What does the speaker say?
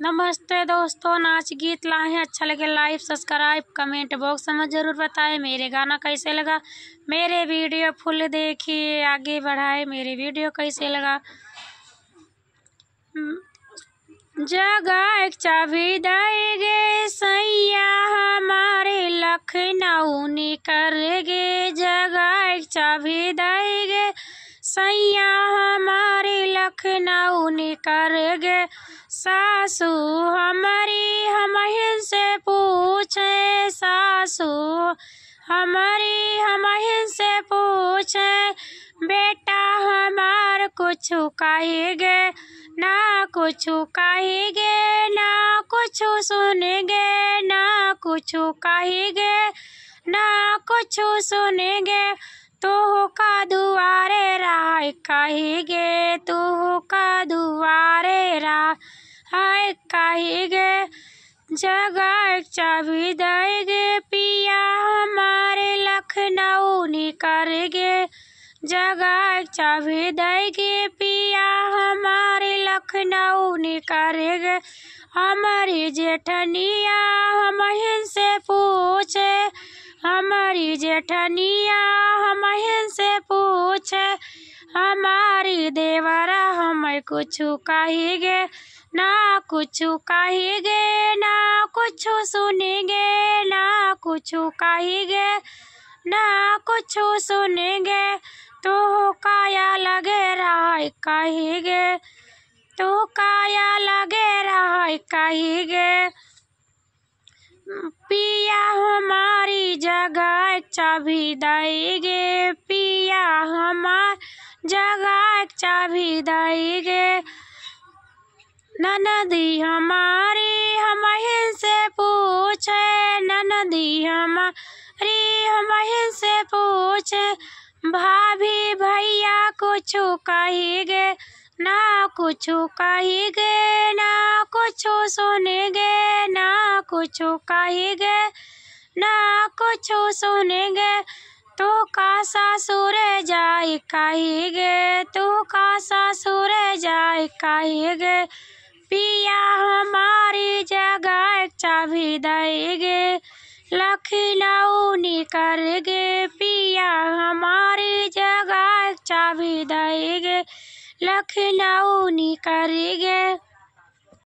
नमस्ते दोस्तों, नाच गीत लाए हैं। अच्छा लगे लाइक सब्सक्राइब कमेंट बॉक्स में ज़रूर बताएं मेरे गाना कैसे लगा। मेरे वीडियो फुल देखिए, आगे बढ़ाए मेरे वीडियो कैसे लगा। जगह चाबी देंगे सैया हमारे लखनऊ निकर गे। जगह चाबी देंगे सैया हमारे लखनऊ निकर गे। सासू हमारी हमहिन से पूछे, सासू हमारी हमहिन से पूछे, बेटा हमार कुछ कहेंगे ना कुछ कहेंगे, ना कुछ सुनेंगे, ना कुछ कहेंगे, ना कुछ सुनेंगे। तू का दुआरे राय कहेंगे, तू का दुआरे राय कहेंगे। जगह चाबी देंगे पिया हमारे लखनऊ निकर गे। जगह चाबी देंगे पिया हमारे लखनऊ निकर गे। हमारी जेठनिया हमहिन से पूछे, हमारी जेठनिया हमहिन से पूछे, हमारी देवरा हमें कुछ कहेंगे ना कुछ कहेंगे, ना कुछ सुनेंगे, ना कुछ कहेंगे, ना कुछ सुनेंगे। तो काया लगे राय कहेंगे, तो काया लगे राय कहेंगे। पिया हमारी जगह चाबी देंगे, पिया हमार जगह चाबी देंगे। ननदी हमारी हमहिन से पूछे, ननदी हमारी हमहिन से पूछे, भाभी भैया कुछ कहेंगे ना कुछ कहेंगे, ना कुछ सुनेंगे, ना कुछ कहेंगे, ना कुछ सुनेंगे। तू का ससुर जाए कहेंगे, तू का ससुर जाए कहेंगे। पिया हमारी जगह चाबी देंगे लखनऊ निकर गे। पिया हमारी जगह चाबी देंगे लखनऊ निकर गे।